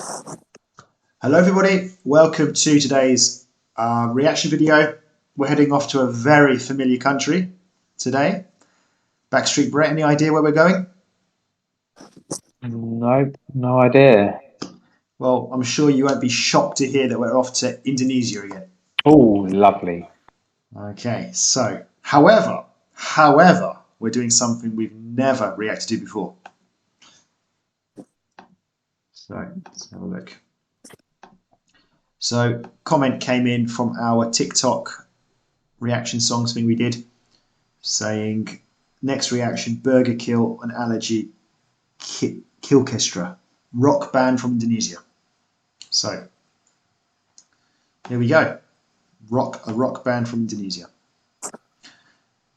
Hello everybody, welcome to today's reaction video. We're heading off to a very familiar country today. Backstreet Brett, any idea where we're going? Nope, no idea. Well, I'm sure you won't be shocked to hear that we're off to Indonesia again. Oh, lovely. Okay, so, however, we're doing something we've never reacted to before. So, let's have a look. So, comment came in from our TikTok reaction songs thing we did, saying next reaction, Burgerkill, An Elegy, Killchestra, rock band from Indonesia. So here we go, a rock band from Indonesia.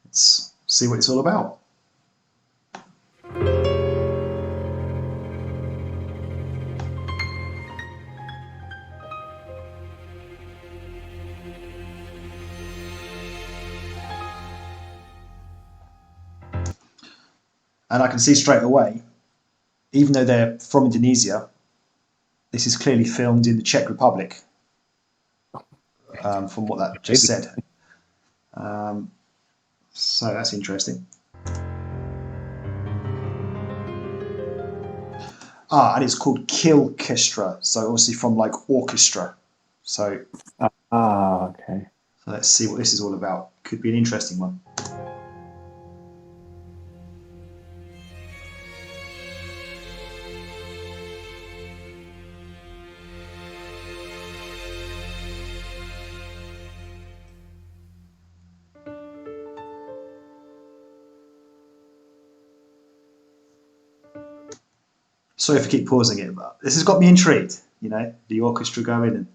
Let's see what it's all about. And I can see straight away, even though they're from Indonesia, this is clearly filmed in the Czech Republic, from what that just said. So that's interesting. And it's called Killchestra, so obviously from like orchestra. So, Okay. so let's see what this is all about. Could be an interesting one. Sorry if I keep pausing it, but this has got me intrigued. You know, the orchestra going, and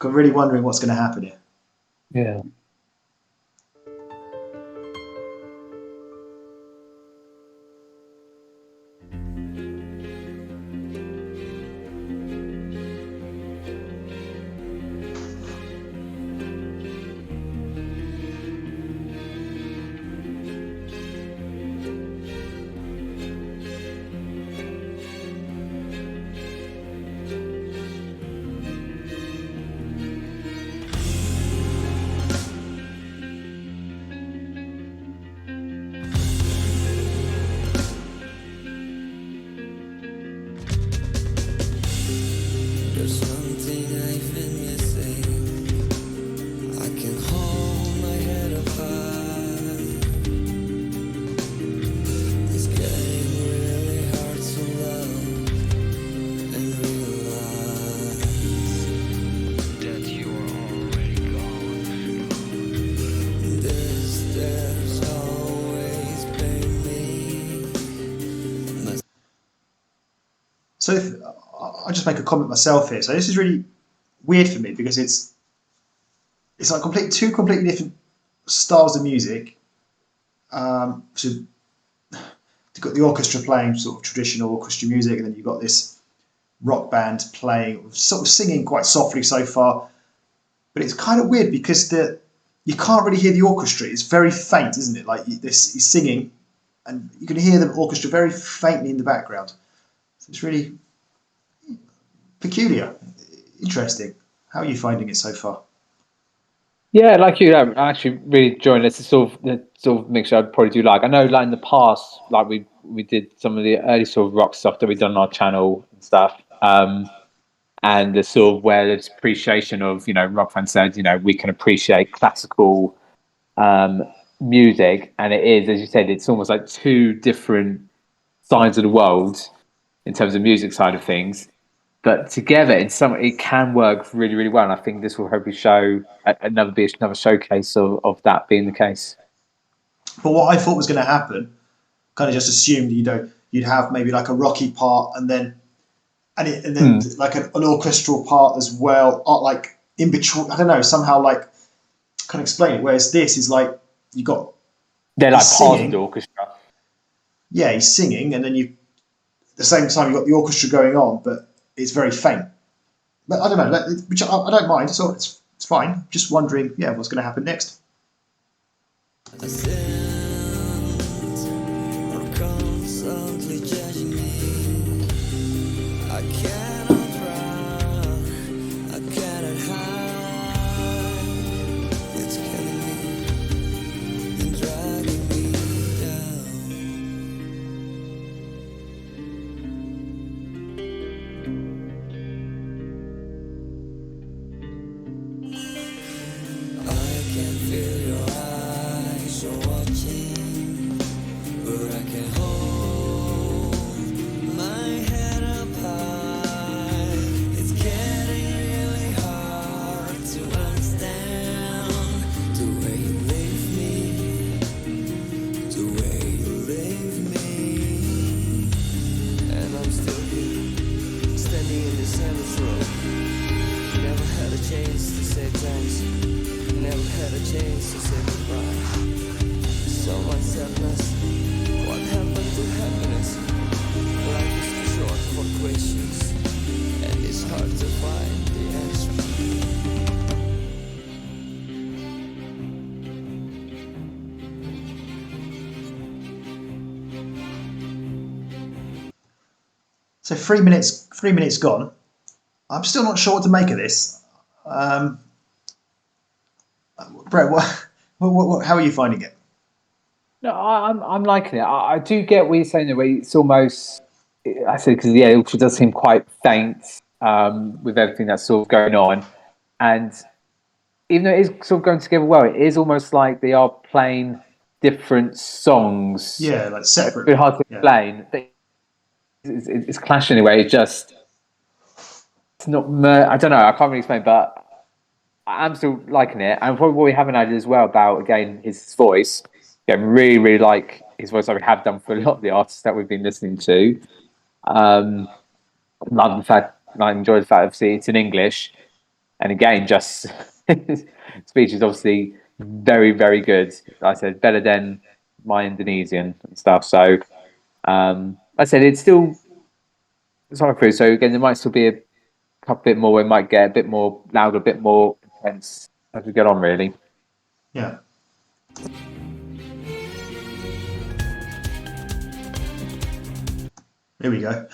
I'm really wondering what's going to happen here. Yeah. There's something I've been missing. I can hold my head up high. It's getting really hard to love and realize that you are already gone. There's always been me. So I'll just make a comment myself here. So this is really weird for me because it's like two completely different styles of music. So you've got the orchestra playing sort of traditional orchestra music, and then you've got this rock band playing, sort of singing quite softly so far. But it's kind of weird because you can't really hear the orchestra. It's very faint, isn't it? Like this is singing, and you can hear the orchestra very faintly in the background. So it's really peculiar, interesting. How are you finding it so far? Yeah, like you, I'm actually really enjoying this. It's the sort of mixture I'd probably do like. I know, like in the past, like we did some of the early sort of rock stuff that we've done on our channel and stuff. And the sort of where there's appreciation of, rock fans said, we can appreciate classical music, and it is, as you said, it's almost like two different sides of the world in terms of music side of things, but together it can work really, really well. And I think this will hopefully show another showcase of that being the case. But what I thought was going to happen, kind of just assumed, you'd have maybe like a rocky part, and then like an orchestral part as well, like in between. I don't know, somehow like can't explain it. Whereas this is like you got they're like part of the orchestra. Yeah, he's singing, and then at the same time you've got the orchestra going on, but it's very faint. But I don't know, which I don't mind. So it's fine. Just wondering, what's going to happen next. Constantly judging me. I cannot standing in this endless road. Never had a chance to say thanks. Never had a chance to say goodbye. So much sadness. What happened to happiness? Life is too short for questions, and it's hard to find the answer. So 3 minutes gone. I'm still not sure what to make of this. Brett, how are you finding it? No, I'm liking it. I do get what you're saying there, where it's almost, I said, because yeah, it does seem quite faint with everything that's sort of going on, and even though it is sort of going together well, it is almost like they are playing different songs. Yeah, like separate. It's a bit hard to Yeah. explain. It's clashing anyway. It's not. I don't know. I can't really explain, but I'm still liking it. And what we haven't added as well about, again, his voice. Yeah, really, really like his voice, like we have done for a lot of the artists that we've been listening to. Love the fact, I enjoy the fact, obviously, it's in English. And again, just speech is obviously very, very good. Like I said, better than my Indonesian and stuff. So, like I said, it's hard through. So again, there might still be a couple bit more. It might get a bit more loud, a bit more intense as we get on, really. Yeah. Here we go.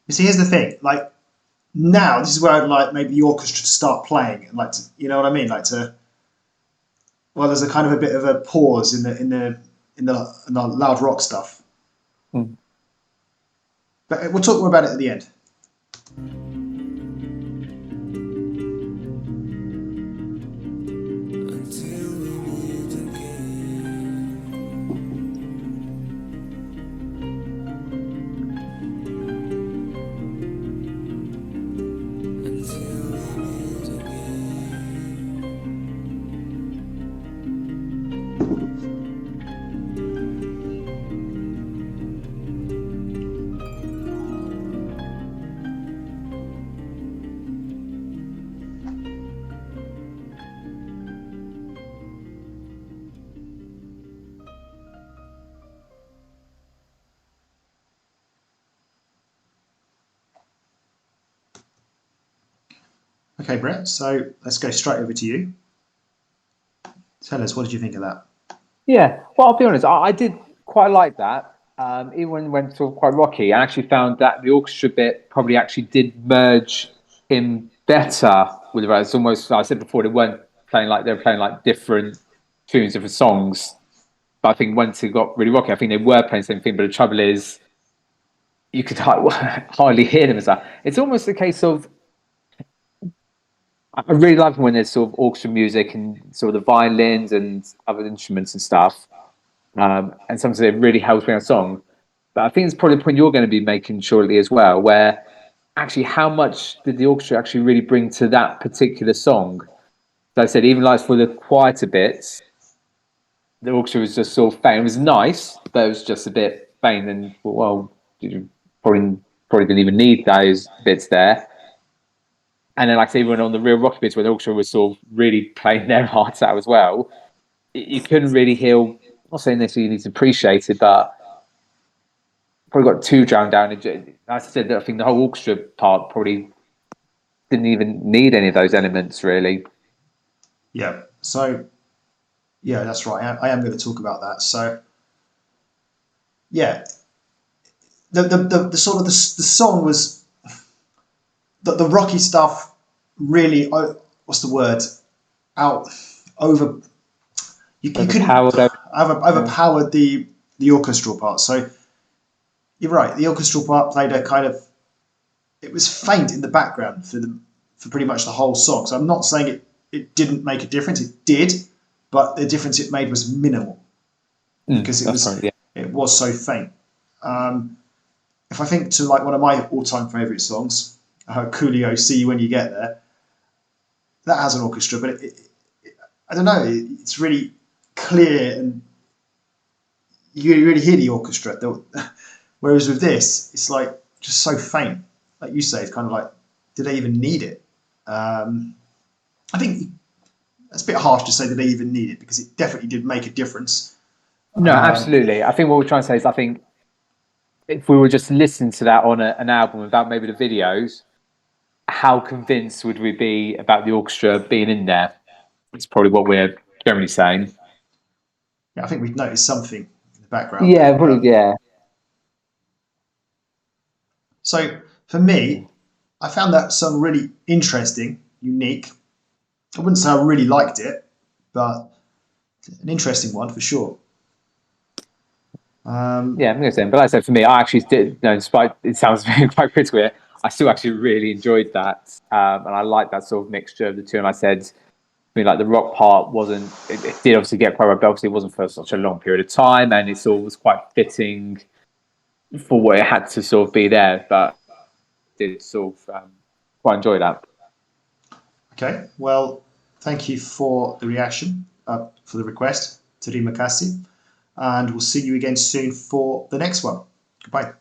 You see, here's the thing. Like now, this is where I'd like maybe the orchestra to start playing, and like to, you know what I mean, like to. Well, there's a kind of a bit of a pause in the loud rock stuff. Mm. But we'll talk more about it at the end. Until we meet again. Until we meet Okay, Brett. So let's go straight over to you. Tell us, what did you think of that? Yeah, well, I'll be honest, I did quite like that. Even when it went sort of quite rocky, I actually found that the orchestra bit probably actually did merge him better with the it's almost like I said before, they were playing like different tunes, different songs. But I think once it got really rocky, I think they were playing the same thing. But the trouble is, you could hardly hear them as that. It's almost a case of I really like when there's sort of orchestra music and sort of the violins and other instruments and stuff. And sometimes it really helps me on a song. But I think it's probably the point you're going to be making shortly as well, where actually how much did the orchestra actually really bring to that particular song? Like I said, even like for the quieter bits, the orchestra was just sort of faint. It was nice, but it was just a bit faint. And well, you probably didn't even need those bits there. And then, like I say, even on the real rocky bits where the orchestra was sort of really playing their hearts out as well, you couldn't really hear. I'm not saying this, you need to appreciate it, but probably got too drowned down. As I said, I think the whole orchestra part probably didn't even need any of those elements really. Yeah. So, yeah, that's right. I am going to talk about that. So, yeah, the sort of the song was the rocky stuff really. What's the word? Over. You couldn't overpowered the orchestral part. So you're right. The orchestral part played a kind of. It was faint in the background for pretty much the whole song. So I'm not saying it didn't make a difference. It did, but the difference it made was minimal because it was so faint. If I think to like one of my all-time favourite songs, Coolio, "See You When You Get There," that has an orchestra, but I don't know. It's really clear and you really hear the orchestra. Whereas with this, it's like just so faint. Like you say, it's kind of like, did they even need it? I think it's a bit harsh to say that they even need it because it definitely did make a difference. No, absolutely. I think what we're trying to say is, I think if we were just listening to that on an album without maybe the videos, how convinced would we be about the orchestra being in there? It's probably what we're generally saying. Yeah, I think we'd notice something in the background. Yeah, probably, yeah. So for me, I found that song really interesting, unique. I wouldn't say I really liked it, but an interesting one for sure. Yeah, I'm going to say, but like I said, for me, I actually did. Despite it sounds quite critical here, I still actually really enjoyed that, and I like that sort of mixture of the two. And I said, I mean, like the rock part wasn't. It did obviously get quite rebellious. Obviously, it wasn't for such a long period of time, and it sort of was quite fitting for what it had to sort of be there. But I did sort of quite enjoy that. Okay, well, thank you for the reaction, for the request, Terima kasih, and we'll see you again soon for the next one. Goodbye.